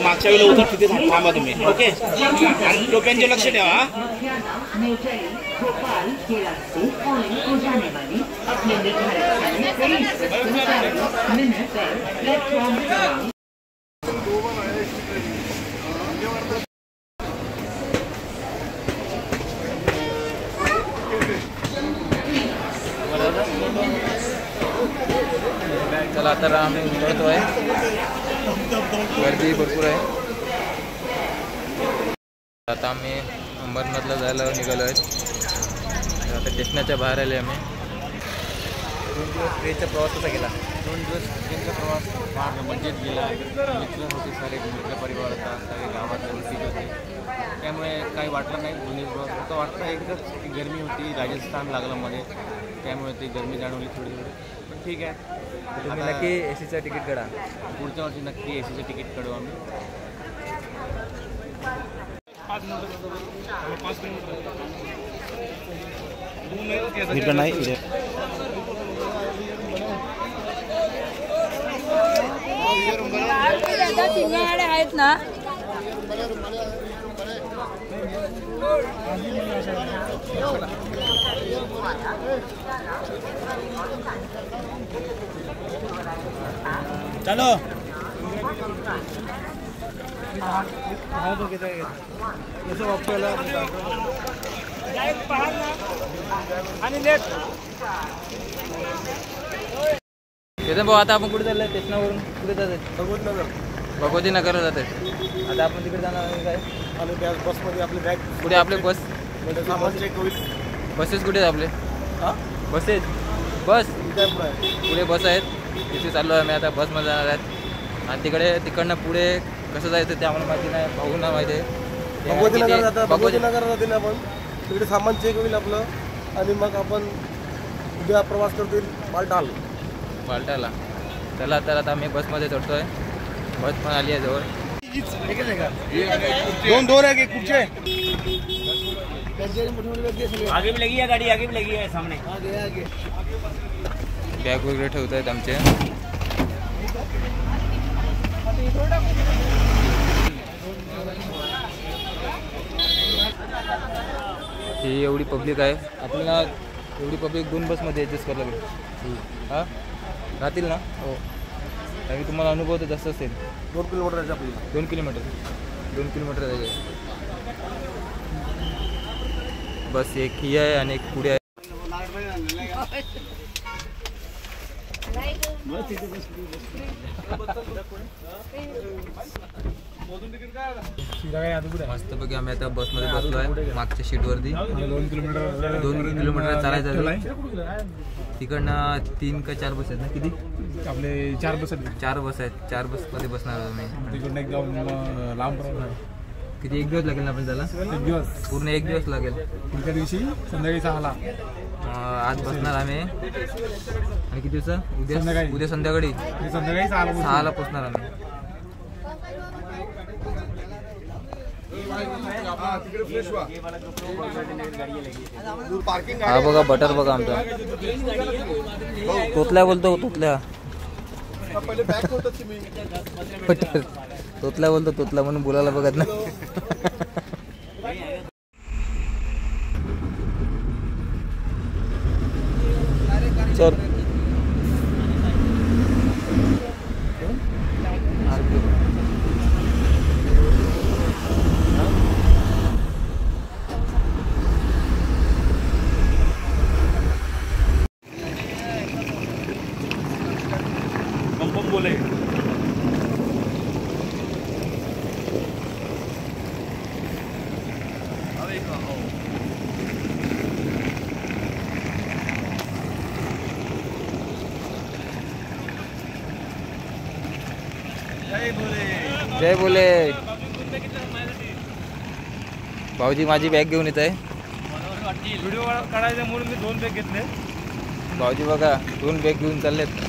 मागच्या वेळेला उतर तिथे थांबा तुम्ही. ओके, आणि टोप्यांचे लक्ष ठेवा. चला आता आम्ही उतरतोय. गर्दी भरपूर आहे. आता आम्ही अंबरनाथला जायला निघालो आहे. आता स्टेशनाच्या बाहेर आले आम्ही. 2 दिवस ट्रेनचा प्रवास कसा गेला? 2 दिवस ट्रेनचा प्रवास फार मजेत गेला. मित्र होते, सारे मित्र परिवार होता, सगळे गावात ओळखीचे होते, त्यामुळे काही वाटलं नाही. 2 दिवस प्रवास फक्त वाटतं एकदाच की गरमी होती, राजस्थान लागलं मध्ये, त्यामुळे ती गरमी जाणवली थोडी थोडी. पण ठीक आहे, तुम्ही नक्की एसीचं तिकीट काढा. पुढच्या वर्षी नक्की एसीचं तिकीट काढू आम्ही. सिंहवाडे आहेत ना. चलो केतन भाऊ, आता आपण कुठे चाललोय? स्टेशनावरून कुठे जात आहे? भगवती नगरला जात आहे. आता आपण तिकडे जाणार आहे काय? आणि त्या बसमध्ये आपली बॅग कुठे आपले बस? बसेस कुठे आहेत आपले? बसेस बस पुढे बस आहेत. तिथे चाललो आहे आम्ही आता. बसमध्ये जाणार आहेत आणि तिकडनं पुढे कसं जायचं ते आम्हाला माहिती नाही. भाऊंना माहिती आहे. भगवती नगर जातात. भगवती नगर जाते ना आपण. तिकडे सामान चेक होईल आपलं आणि मग आपण उद्या प्रवास करतो पालटाला. चला तर आता आम्ही बसमध्ये चढतोय. बस पण आली आहे जवळ. दोन है कुछ आगे भी लगी है गाड़ी, आगे भी लगी है सामने. बॅग वगैरे ठेवत आहेत आमचे. ही एवढी पब्लिक आहे. आपल्याला एवढी पब्लिक 2 बसमध्ये ॲडजस्ट करायला लागेल. हां, राहतील ना? हो. कारण की तुम्हाला अनुभव तर जास्त असेल. 2 किलोमीटर आहे आपल्याला. 2 किलोमीटर आहे. बस एक ही आहे आणि एक पुढे आहे. मस्त पैकी आम्ही आता बसमध्ये बसलो आहे मागच्या सीटवरती. 2 किलोमीटर चालायचं. तिकडनं 3 का 4 बस आहेत ना? किती आपले 4 बस आहेत. 4 बस आहेत. 4 बसमध्ये बसणार आम्ही. तिकडनं एक जाऊन लांब किती 1 दिवस लागेल ना आपण त्याला? 1 दिवस, पूर्ण 1 दिवस लागेल. पुढच्या दिवशी संध्याकाळी 6ला आज बसणार आम्ही. आणि किती दिवसा? उद्या संध्याकाळी 6ला पोचणार आम्ही. हा बघा बटर बघा आमचा. तोतल्या बोलतो. तोतल्या बोलतो. तोतला म्हणून बोलायला बघत ना. चल बोले. जय बोले. भाऊजी माझी बॅग घेऊन येत आहे. व्हिडिओ काढायचा म्हणून मी 2 बॅग घेतले. भाऊजी बघा 2 बॅग घेऊन चाललेत.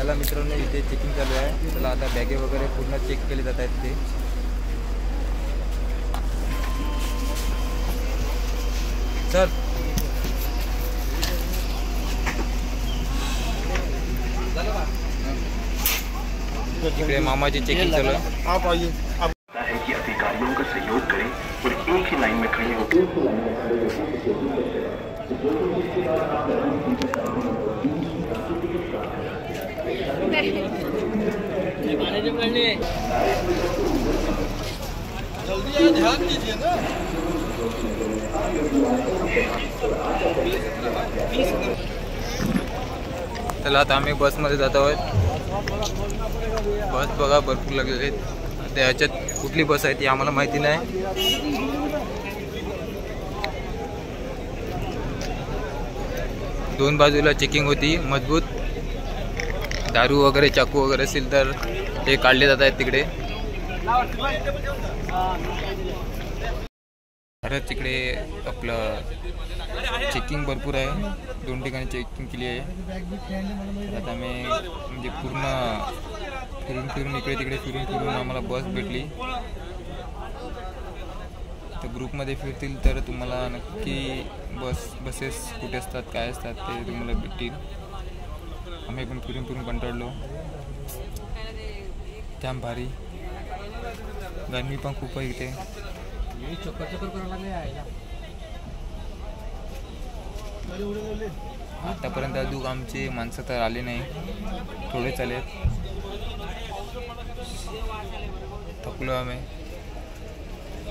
त्याला मित्रांनो इथे चेकिंग चालू आहे. त्याला आता बॅगे वगैरे पूर्ण चेक केले जात आहेत ते. सर इकडे मामाची चेकिंग चालू आहे. आप आइए. है कि अधिकारियों का सहयोग करें और एक ही लाइन में खड़े होकर जल्दी ध्यान दीजिए ना. चला आता आम्ही बसमध्ये जात आहोत. बस बघा भरपूर लागलेले आहेत. आता ह्याच्यात कुठली बस आहे ती आम्हाला माहिती नाही. दोन बाजूला चेकिंग होती मजबूत. दारू वगैरे चाकू वगैरे असेल तर ते काढले जात आहेत तिकडे. खरंच तिकडे आपलं चेकिंग भरपूर आहे. 2 ठिकाणी चेकिंग केली आहे. आता मी म्हणजे पूर्ण फिरून इकडे तिकडे फिरून आम्हाला बस भेटली. तर ग्रुपमध्ये फिरतील तर तुम्हाला नक्की बसेस कुठे असतात काय असतात ते तुम्हाला भेटतील. आम्ही पण फिरून कंटाळलो. जाम भारी गरमी पण खूप आहे इथे. आतापर्यंत अजून आमचे माणसं तर आले नाही. थोडे चालेत. थकलो आम्ही.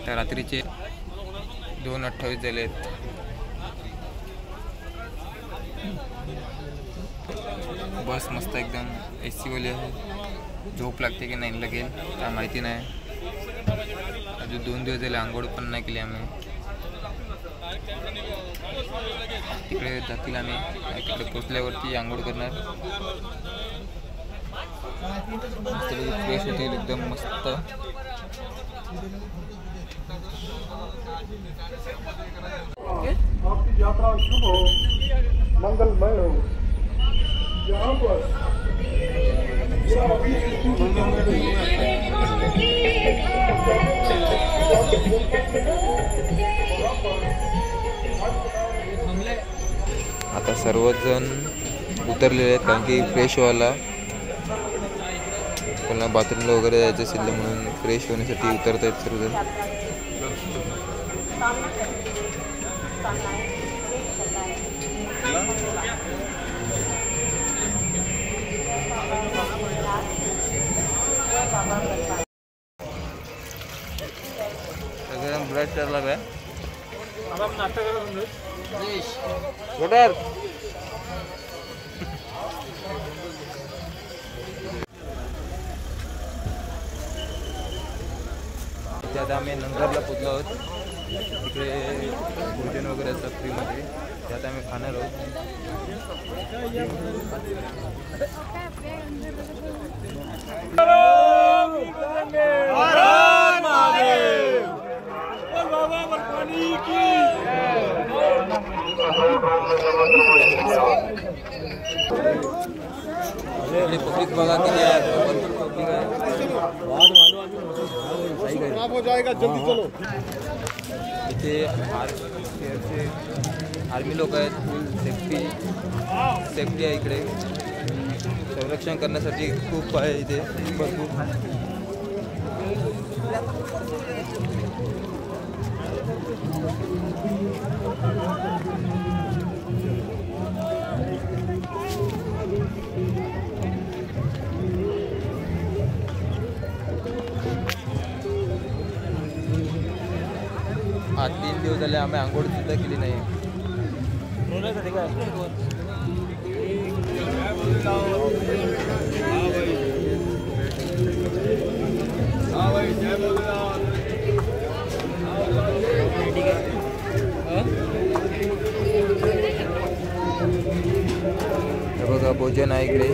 तर रात्रीचे 2:28 झालेत. बस मस्त एकदम AC वाली आहे. झोप लागते की नाही लागेल काय माहिती नाही. अजून 2 दिवस झाले आंघोळ पण नाही केली आम्ही. तिकडे जातील आम्ही. तिकडे पोचल्यावरती आंघोळ करणार. मस्त फ्रेश होतील एकदम मस्त. आपकी यात्रा शुभ हो, मंगलमय हो. यहाँ पर आता सर्वजण उतरलेले आहेत कारण की फ्रेश व्हायला. कोणाला बाथरूमला वगैरे जायचं असेल म्हणून फ्रेश होण्यासाठी उतरत आहेत सर्वजण. सगळं ब्लड चालला काय आता आम्ही नंदरला पोचलो आहोत. तिकडे भोजन वगैरे असतं फ्रीमध्ये. त्यात आम्ही खाणार आहोत. पब्लिक बघा किती आहे. खराब हो जाएगा, जल्दी चलो. इथे आर्मी लोक आहेत. फुल सेफ्टी आहे इकडे. संरक्षण करण्यासाठी खूप आहे इथे भरपूर. आज 3 दिवस झाले आम्ही आंघोळ सुद्धा केली नाही. बघा भोजन आहे इकडे.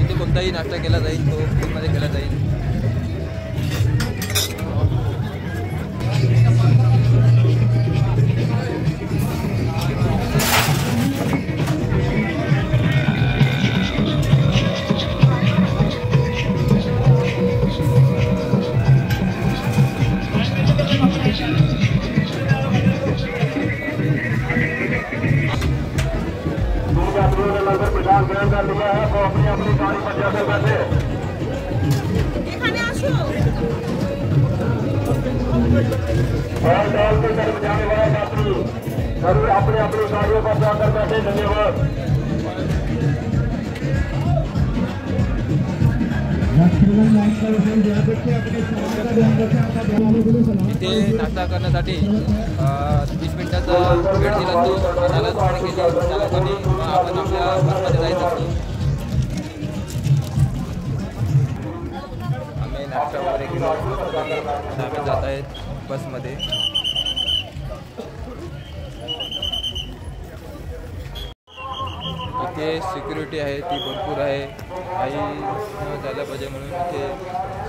इथे कोणताही नाश्ता केला जाईल तो फ्रीमध्ये केला जाईल. अपने अपनी गाड़ियों पर जाकर बैठे. धन्यवाद. इथे नाश्ता करण्यासाठी 20 मिनिटाचा वेळ दिला तो त्याला जोडणी केली चालकाने. आपण आपल्या बसमध्ये जायचं असतो. आम्ही नाश्ता वगैरे केला आम्ही जात आहेत बसमध्ये. इथे सिक्युरिटी आहे ती भरपूर आहे. काही न झालं पाहिजे म्हणून इथे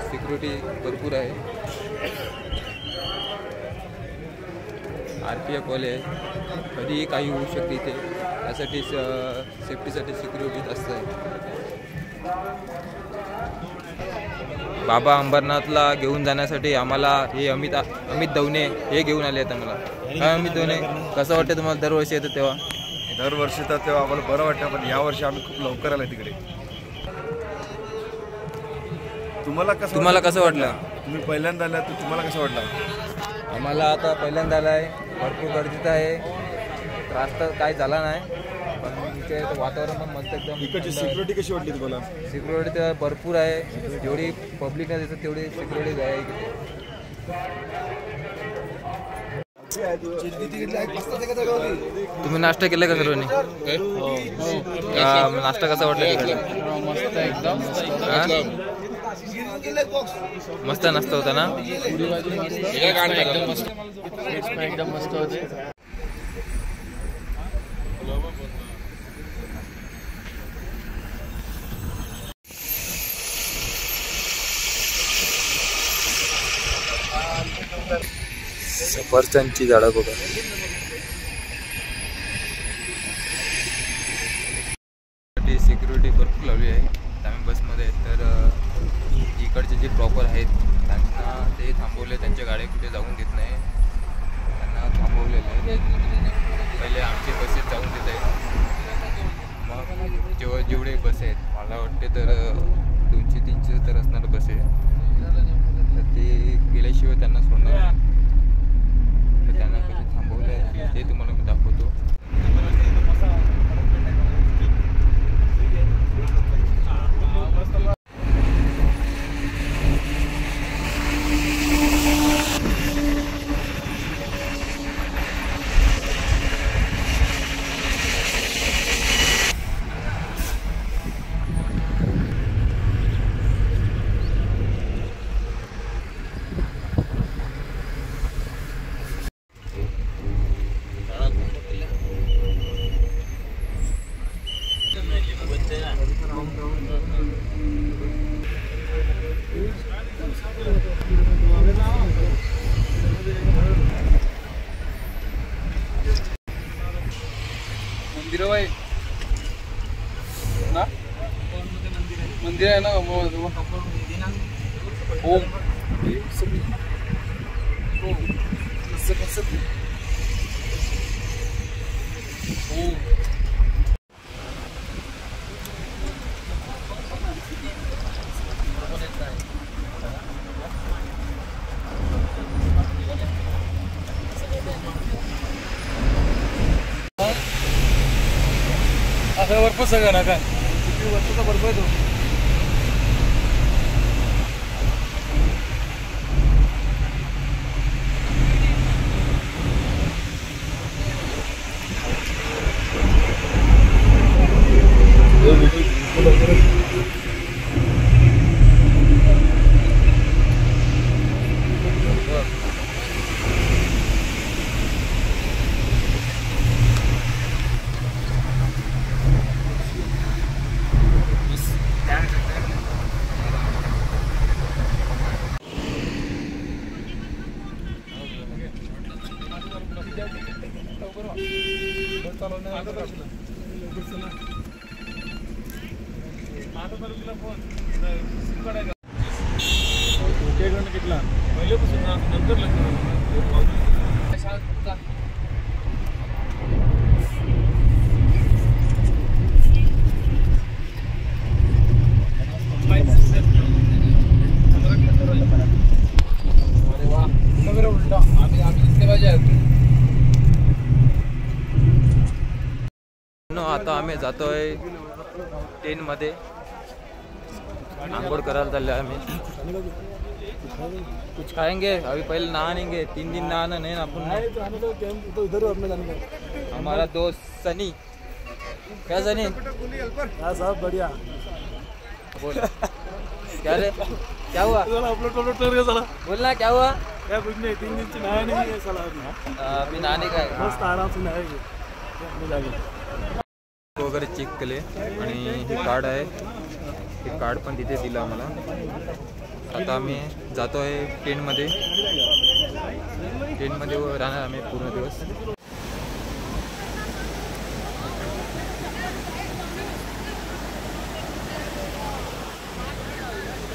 सिक्युरिटी भरपूर आहे. RPF वाले आहे. कधीही काही होऊ शकते इथे त्यासाठी सेफ्टीसाठी सिक्युरिटी जास्त आहे. बाबा अंबरनाथला घेऊन जाण्यासाठी आम्हाला हे अमित दवणे हे घेऊन आले आहेत आम्हाला. काय अमित दवणे कसं वाटतं तुम्हाला दरवर्षी येतं तेव्हा? दरवर्षी तर तेव्हा आम्हाला बरं वाटतं, पण यावर्षी आम्ही खूप लवकर आलो तिकडे. तुम्हाला कसं वाटलं? तुम्ही पहिल्यांदा आला तर तुम्हाला कसं वाटलं? आम्हाला आता पहिल्यांदा आला आहे. भरपूर गर्दीत आहे. त्रास तर काही झाला नाही, पण इथे वातावरण पण मस्त एकदम. इकडची सिक्युरिटी कशी वाटली तुम्हाला? सिक्युरिटी तर भरपूर आहे. जेवढी पब्लिक आहे तिथं तेवढी सिक्युरिटी आहे इकडे. तुम्ही नाश्ता केला का सर्वांनी? नाश्ता कसा वाटला? मस्त एकदम मस्त नाश्ता होता ना? एकदम मस्त होते. सफरचंदची झाडं बघा. सिक्युरिटी भरपूर लावली आहे. आम्ही बसमध्ये तर इकडचे जे प्रॉपर आहेत त्यांना ते थांबवले. त्यांच्या गाड्या कुठे जाऊन देत नाही. त्यांना थांबवलेलं आहे. पहिले आमचे बसेस जाऊन देत आहेत. मग जेवढे बस आहेत मला वाटते तर 200-300 तर असणार बस आहे. तर ते गेल्याशिवाय त्यांना सोडणार नाही. तर त्यांना कसे थांबवले ते तुम्हाला मी दाखवतो. मंदिर आहे ना ओम बर्फ सगळं ना काय किती वर्षाचा बर्फ आहे तो. आता आम्ही जातोय ट्रेन मध्ये आंघोळ करायला चाललो आम्ही. कुछ खाएंगे अभी पहले नहाएंगे 3 दिन नहाना नहीं ना अपन. हमारा दोस्त सनी. क्या सनी? साहब बढ़िया. बोल क्या रे क्या हुआ? अपलोड कर गया साला. बोलना क्या हुआ? क्या कुछ नहीं 3 दिन से नहाया नहीं है साला. अभी नहाने का है. मस्त आराम से नहाएंगे. वगैरे चेक केले आणि हे कार्ड आहे. हे कार्ड पण तिथे दिलं आम्हाला. आता आम्ही जातो आहे ट्रेनमध्ये राहणार आम्ही पूर्ण दिवस.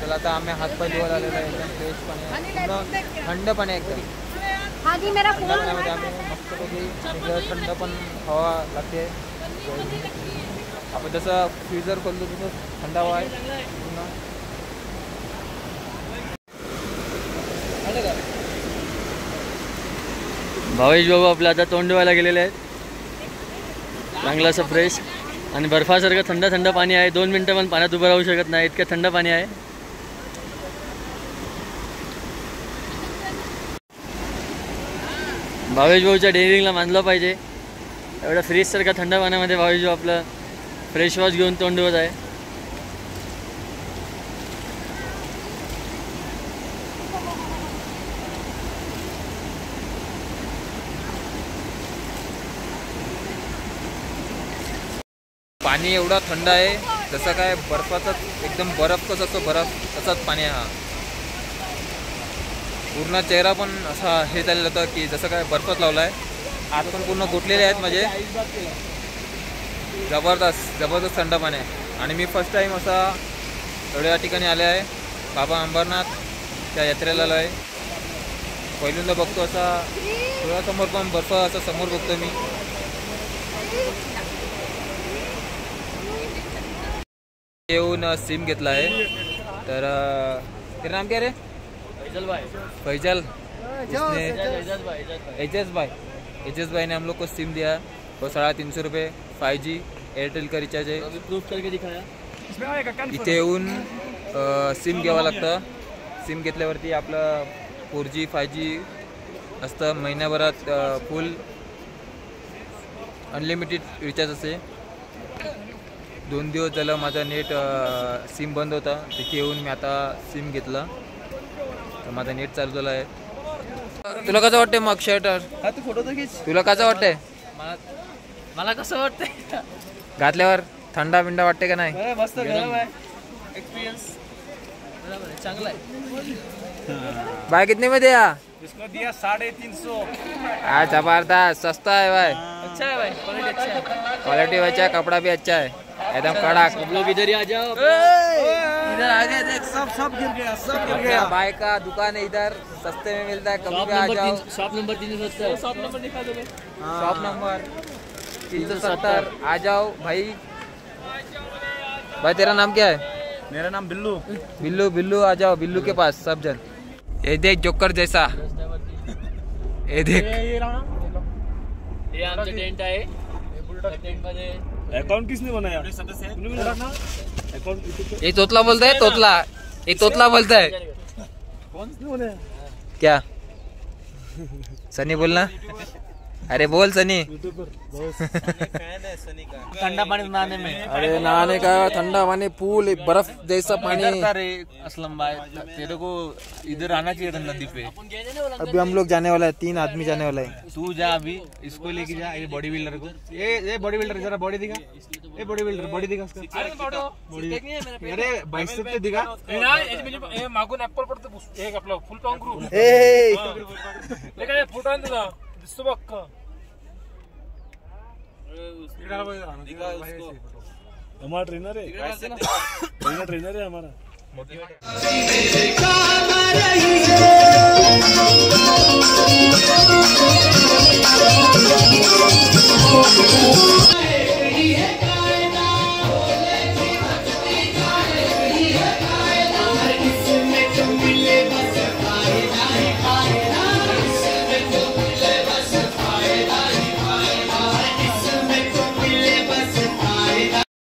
चला आता आम्ही हातपाय धुवायला आलेलो आहे. एकदम फ्रेश पाणी थंड पाणी एकदम. आधी मेरा फोन पाण्यामध्ये आम्ही मस्तपैकी थंड पण हवा लागते. आपण जसं फ्रीजर खोलतो तसं थंड हवा आहे पूर्ण. भावेश बाबा आपल्या आता तोंड धुवायला गेलेले आहेत. चांगलं असं फ्रेश आणि बर्फासारखं थंड थंड पाणी आहे. 2 मिनटं पण पाण्यात उभं राहू शकत नाही इतकं थंड पाणी आहे. भावेश भाऊच्या डेअरिंगला मानलं पाहिजे. एवढं फ्रीजसारखं थंड पाण्यामध्ये भावेश भाऊ आपलं फ्रेश वॉश घेऊन तोंड धुवत आहे. पाणी एवढा थंड आहे जसं काय बर्फाचा एकदम बर्फ कसं असतो बर्फ तसाच पाणी आहे. हा पूर्ण चेहरा पण असा हे झालेलं होतं की जसं काय बर्फच लावला आहे. हात पण पूर्ण गोठलेले आहेत म्हणजे जबरदस्त थंड पाणी आहे. आणि मी फर्स्ट टाईम असा एवढ्या ठिकाणी आले आहे. बाबा अंबरनाथ त्या यात्रेला आलो आहे. पहिल्यांदा बघतो असा डोळ्यासमोर पण बर्फ असा समोर बघतो मी. येऊन सिम घेतला है. तर तेरा नाम क्या रे? फैजल. एचएस भाई ने हम लोग को सिम दिया वो 350 रुपये 5G एयरटेल का रिचार्ज है. प्रूफ करके दिखाया. इथे येऊन सिम घ्यावं लागतं. सिम घेतल्यावरती आपलं 4G 5G असतं. महिन्याभरात फुल अनलिमिटेड रिचार्ज असते. 2 दिवस झालं माझा नेट सिम बंद होता. तिथे येऊन मी आता सिम घेतला तर माझा नेट चालू झाला आहे. तुला कसं वाटतंय मग शर्टर? तुला कसं वाटतंय? मला कसं वाटतंय घातल्यावर थंडा बिंडा वाटते का नाही? मस्त एक्सपिरियंस चांगला आहे. भाई कितने में दिया? इसको दिया 350. आज जबरदस्त सस्ता है भाई. अच्छा है भाई. क्वालिटी अच्छा है. क्वालिटी अच्छा है. कपड़ा भी अच्छा है एकदम कड़क. सब लोग इधर ही आ जाओ. इधर आ गए देख सब गिर गया सब गिर गया. भाई का दुकान है इधर सस्ते में मिलता है. कभी भी आ जाओ. Shop number 370. शॉप नंबर दिखा दो. शॉप नंबर 370 आ जाओ भाई. भाई तेरा नाम क्या है? मेरा नाम बिल्लू. बिल्लू आ जाओ बिल्लू के पास सब जन. ये देख जोकर जैसा. ये देख हे आमचं टेंट आहे. टेंट मध्ये अकाउंट किसने बनाया? तूने बनाया ना अकाउंट? ये तोतला बोलता है, तोतला, ये तोतला बोलता है। किसने बनाया? क्या सनी बोलना, अरे बोल सनी। ठंडा पानी नहाने में, अरे नहाने का ठंडा पानी, पूल बर्फ जैसा पानी। रे असलम भाई, तेरे को इधर आना चाहिए था नदी पे। अभी हम लोग जाने वाला है, 3 आदमी जाने वाला है। तू जा अभी, इसको लेके जा, ये बॉडी बिल्डर को। ये बॉडी बिल्डर जरा बॉडी दिखा, ये बॉडी बिल्डर बॉडी दिखा उसका। अरे बाइसेप ते दिखा। मागून ऍपल पडतो एक आपला फुल पांघरू फोटो आहे तुला दिसतो बघ हमारा ट्रेनर है, ट्रेनर है हमारा।